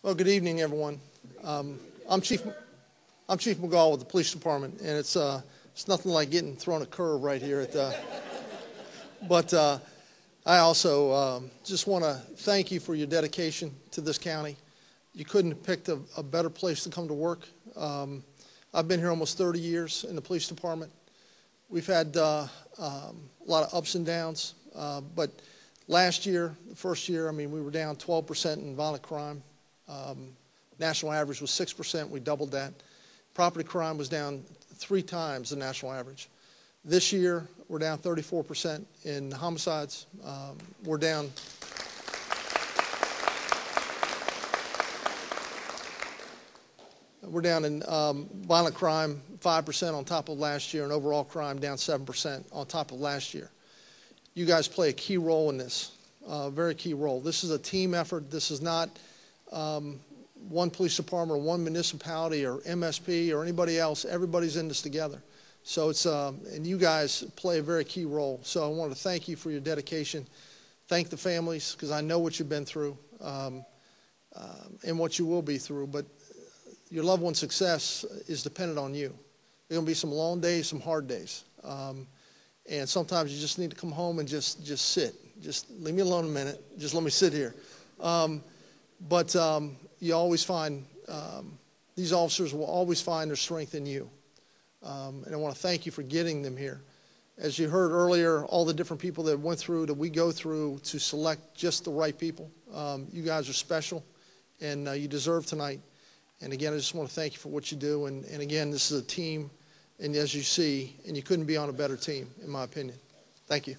Well, good evening, everyone. I'm Chief McGall with the police department, and it's nothing like getting thrown a curve right here but I also just want to thank you for your dedication to this county. You couldn't have picked a better place to come to work. I've been here almost 30 years in the police department. We've had a lot of ups and downs, but last year, the first year, we were down 12% in violent crime. National average was 6%. We doubled that. Property crime was down 3 times the national average. This year, we're down 34% in homicides. We're down in violent crime 5% on top of last year, and overall crime down 7% on top of last year. You guys play a key role in this, a very key role. This is a team effort. This is not one police department or one municipality or MSP or anybody else. Everybody's in this together. So it's and you guys play a very key role. So I want to thank you for your dedication. Thank the families, because I know what you've been through and what you will be through. But your loved one's success is dependent on you. There are going to be some long days, some hard days. And sometimes you just need to come home and just sit. Just leave me alone a minute. Just let me sit here. But you always find, these officers will always find their strength in you. And I want to thank you for getting them here. As you heard earlier, all the different people that went through, that we go through to select just the right people. You guys are special, and you deserve tonight. And again, I just want to thank you for what you do. And again, this is a team, and as you see, and you couldn't be on a better team, in my opinion. Thank you.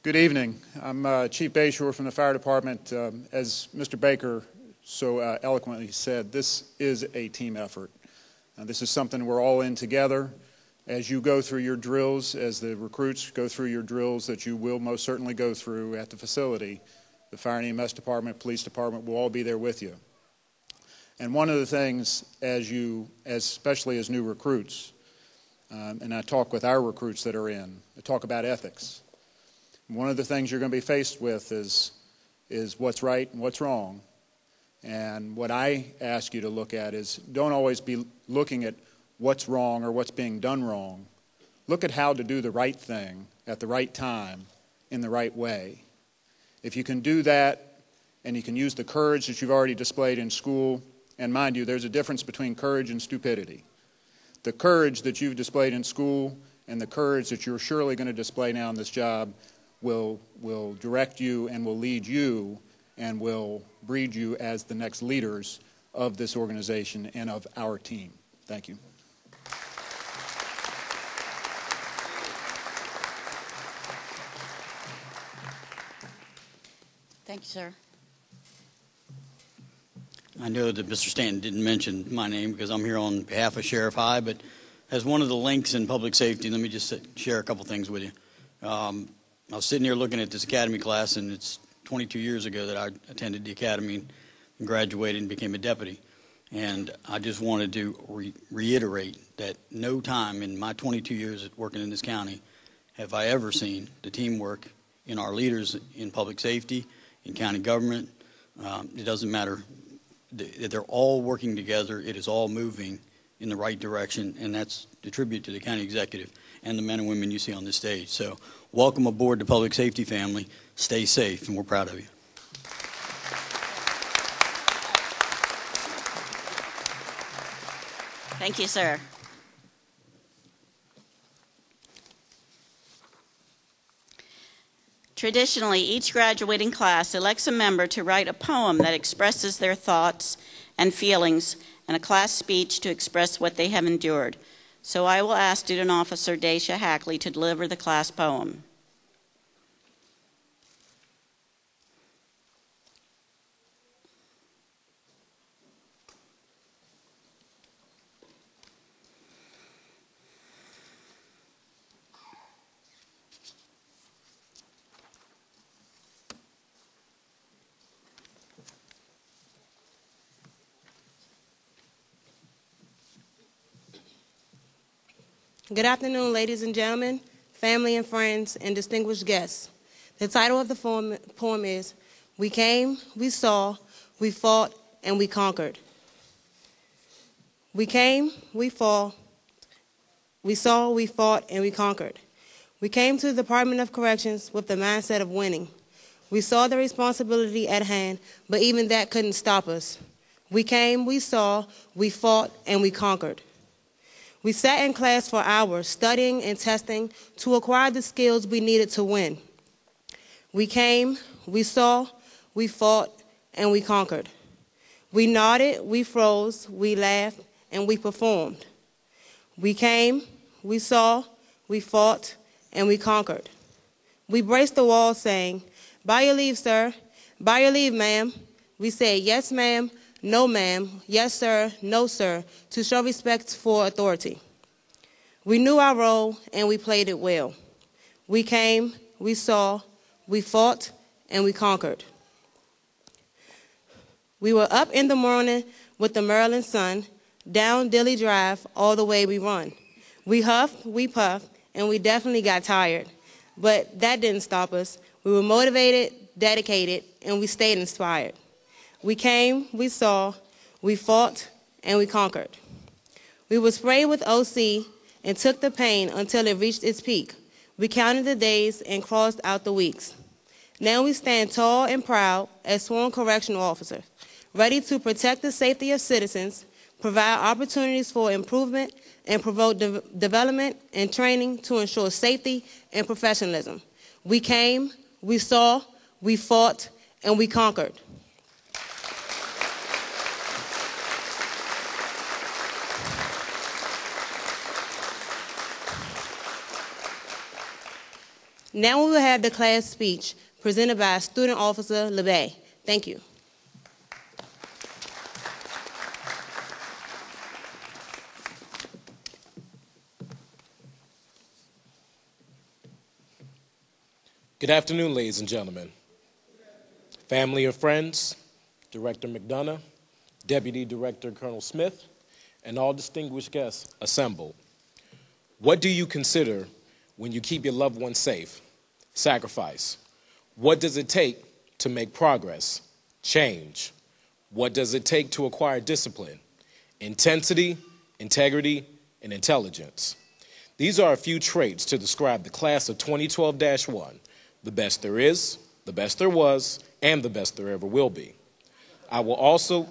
Good evening. I'm Chief Bayshore from the Fire Department. As Mr. Baker so eloquently said, this is a team effort. This is something we're all in together. As you go through your drills, as the recruits go through your drills that you will most certainly go through at the facility, the Fire and EMS Department, Police Department will all be there with you. And one of the things, especially as new recruits, and I talk with our recruits that are in, I talk about ethics. One of the things you're going to be faced with is what's right and what's wrong. And what I ask you to look at is, don't always be looking at what's wrong or what's being done wrong. Look at how to do the right thing at the right time in the right way. If you can do that, and you can use the courage that you've already displayed in school, and mind you, there's a difference between courage and stupidity. The courage that you've displayed in school and the courage that you're surely going to display now in this job will direct you and will lead you and will breed you as the next leaders of this organization and of our team. Thank you. Thank you, sir. I know that Mr. Stanton didn't mention my name because I'm here on behalf of Sheriff High, but as one of the links in public safety, let me just share a couple things with you. I was sitting here looking at this academy class, and it's 22 years ago that I attended the academy and graduated and became a deputy. And I just wanted to reiterate that no time in my 22 years working in this county have I ever seen the teamwork in our leaders in public safety, in county government. It doesn't matter. They're all working together. It is all moving in the right direction, and that's the tribute to the county executive and the men and women you see on this stage. So welcome aboard the public safety family. Stay safe, and we're proud of you. Thank you, sir. Traditionally, each graduating class elects a member to write a poem that expresses their thoughts and feelings, and a class speech to express what they have endured. So I will ask Student Officer Daisha Hackley to deliver the class poem. Good afternoon, ladies and gentlemen, family and friends, and distinguished guests. The title of the poem is We Came, We Saw, We Fought, and We Conquered. We came, we saw, we fought, and we conquered. We came to the Department of Corrections with the mindset of winning. We saw the responsibility at hand, but even that couldn't stop us. We came, we saw, we fought, and we conquered. We sat in class for hours, studying and testing to acquire the skills we needed to win. We came, we saw, we fought, and we conquered. We nodded, we froze, we laughed, and we performed. We came, we saw, we fought, and we conquered. We braced the wall saying, "By your leave, sir. By your leave, ma'am." We said, "Yes, ma'am," "No, ma'am," "Yes, sir," "No, sir," to show respect for authority. We knew our role, and we played it well. We came, we saw, we fought, and we conquered. We were up in the morning with the Maryland sun, down Dilly Drive, all the way we run. We huffed, we puffed, and we definitely got tired. But that didn't stop us. We were motivated, dedicated, and we stayed inspired. We came, we saw, we fought, and we conquered. We were sprayed with OC and took the pain until it reached its peak. We counted the days and crossed out the weeks. Now we stand tall and proud as sworn correctional officers, ready to protect the safety of citizens, provide opportunities for improvement, and promote development and training to ensure safety and professionalism. We came, we saw, we fought, and we conquered. Now we will have the class speech presented by Student Officer LeBay. Thank you. Good afternoon, ladies and gentlemen. Family and friends, Director McDonough, Deputy Director Colonel Smith, and all distinguished guests assembled. What do you consider when you keep your loved ones safe? Sacrifice. What does it take to make progress? Change. What does it take to acquire discipline? Intensity, integrity, and intelligence. These are a few traits to describe the class of 2012-1. The best there is, the best there was, and the best there ever will be. I will also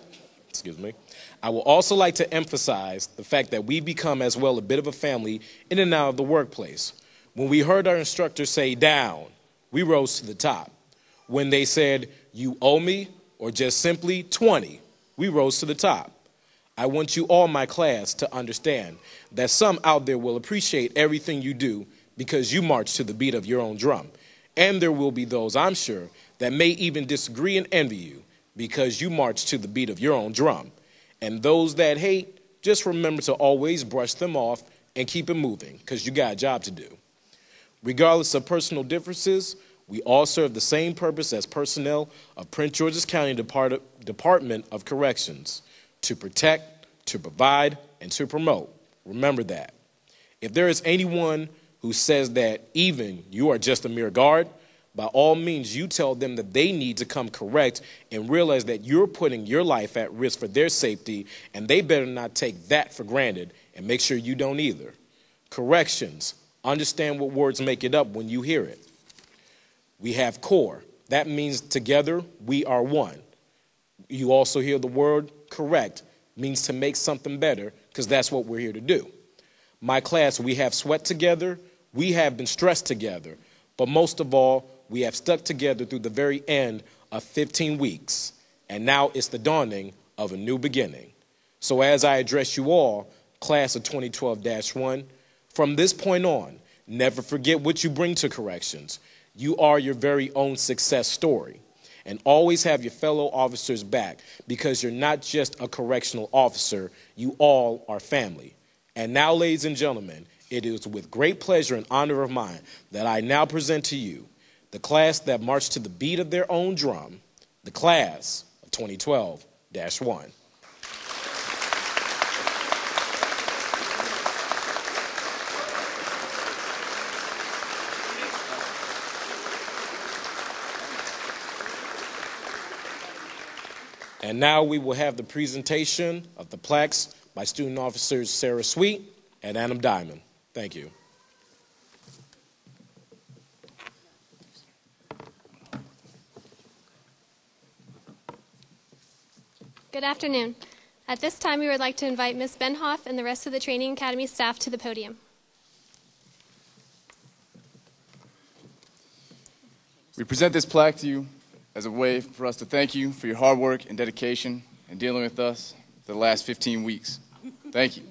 like to emphasize the fact that we become as well a bit of a family in and out of the workplace. When we heard our instructor say down, we rose to the top. When they said, "You owe me," or just simply 20, we rose to the top. I want you all, my class, to understand that some out there will appreciate everything you do because you march to the beat of your own drum. And there will be those, I'm sure, that may even disagree and envy you because you march to the beat of your own drum. And those that hate, just remember to always brush them off and keep it moving because you got a job to do. Regardless of personal differences, we all serve the same purpose as personnel of Prince George's County Department of Corrections: to protect, to provide, and to promote. Remember that. If there is anyone who says that even you are just a mere guard, by all means you tell them that they need to come correct and realize that you're putting your life at risk for their safety, and they better not take that for granted, and make sure you don't either. Corrections. Understand what words make it up when you hear it. We have CORE. That means together we are one. You also hear the word correct, means to make something better, because that's what we're here to do. My class, we have sweat together, we have been stressed together, but most of all, we have stuck together through the very end of 15 weeks, and now it's the dawning of a new beginning. So as I address you all, class of 2012-1, from this point on, never forget what you bring to corrections. You are your very own success story. And always have your fellow officers back, because you're not just a correctional officer, you all are family. And now, ladies and gentlemen, it is with great pleasure and honor of mine that I now present to you the class that marched to the beat of their own drum, the class of 2012-1. And now we will have the presentation of the plaques by student officers Sarah Sweet and Adam Diamond. Thank you. Good afternoon. At this time, we would like to invite Ms. Benhoff and the rest of the Training Academy staff to the podium. We present this plaque to you as a way for us to thank you for your hard work and dedication in dealing with us for the last 15 weeks. Thank you.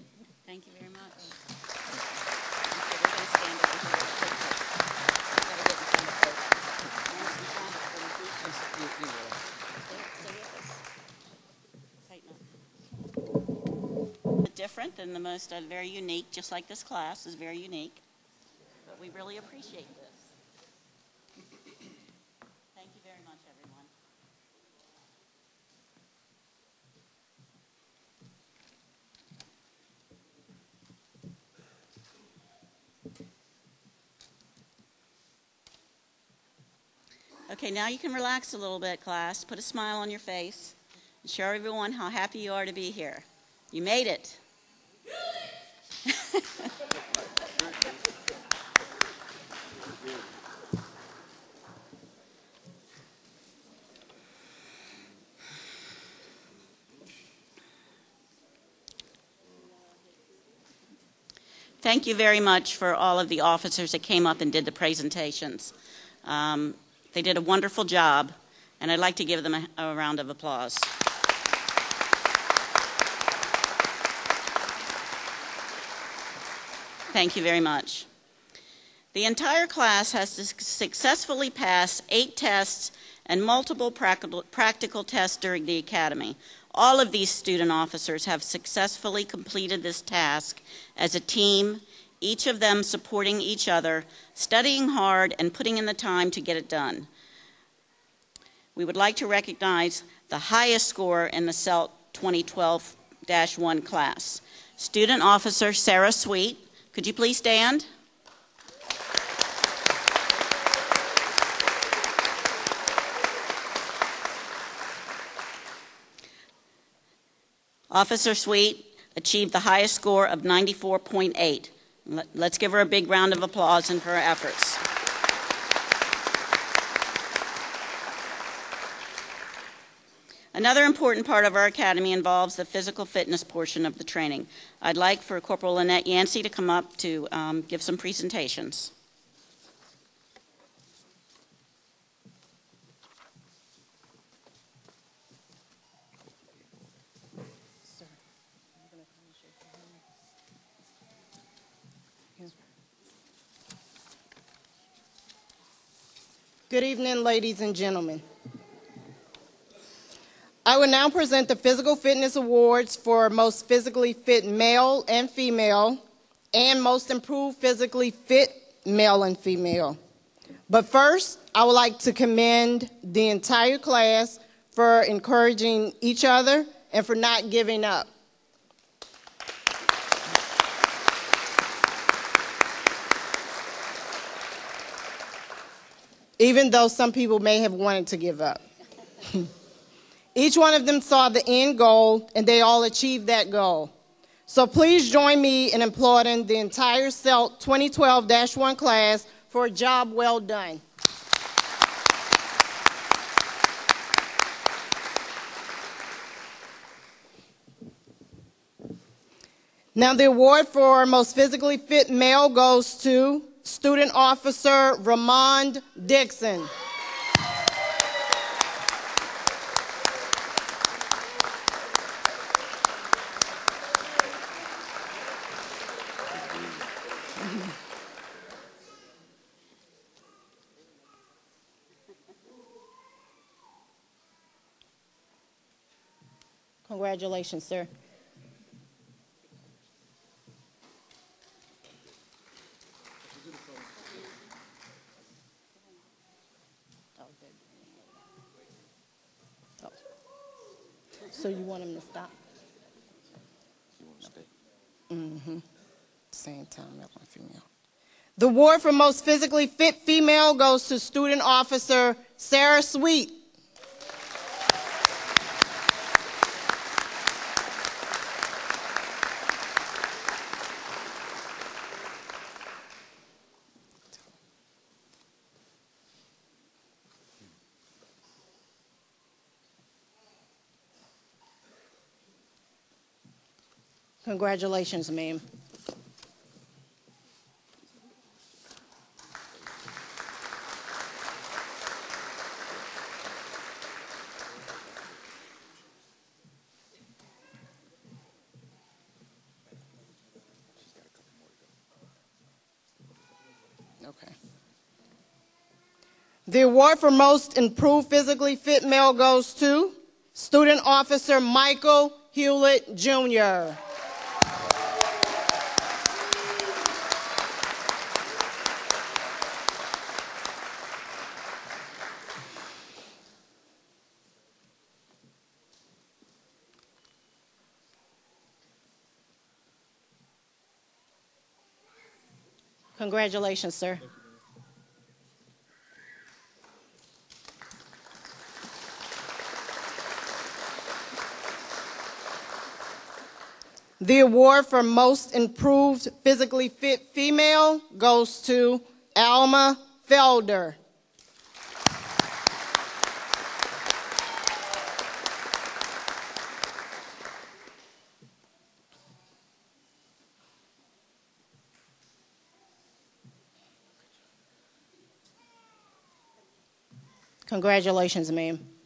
Thank you very much. Different than the most, very unique, just like this class is very unique. But we really appreciate this. Thank you very much, everyone. Okay, now you can relax a little bit, class. Put a smile on your face and show everyone how happy you are to be here. You made it. Thank you very much for all of the officers that came up and did the presentations. They did a wonderful job, and I'd like to give them a round of applause. Thank you very much. The entire class has successfully passed 8 tests and multiple practical tests during the academy. All of these student officers have successfully completed this task as a team, each of them supporting each other, studying hard, and putting in the time to get it done. We would like to recognize the highest score in the CELT 2012-1 class. Student Officer Sarah Sweet, could you please stand? Officer Sweet achieved the highest score of 94.8. Let's give her a big round of applause for her efforts. Another important part of our academy involves the physical fitness portion of the training. I'd like for Corporal Lynette Yancey to come up to give some presentations. Good evening, ladies and gentlemen. I will now present the Physical Fitness Awards for Most Physically Fit Male and Female and Most Improved Physically Fit Male and Female. But first, I would like to commend the entire class for encouraging each other and for not giving up. Even though some people may have wanted to give up. Each one of them saw the end goal, and they all achieved that goal. So please join me in applauding the entire CELT 2012-1 class for a job well done. Now the award for Most Physically Fit Male goes to Student Officer Ramond Dixon. Congratulations, sir. So you want him to stop? You want to stay? Mm-hmm. Same time, male and female. The award for Most Physically Fit Female goes to Student Officer Sarah Sweet. Congratulations, ma'am. Okay. The award for most improved physically fit male goes to Student Officer Michael Hewlett, Jr. Congratulations, sir. The award for most improved physically fit female goes to Alma Felder. Congratulations, ma'am.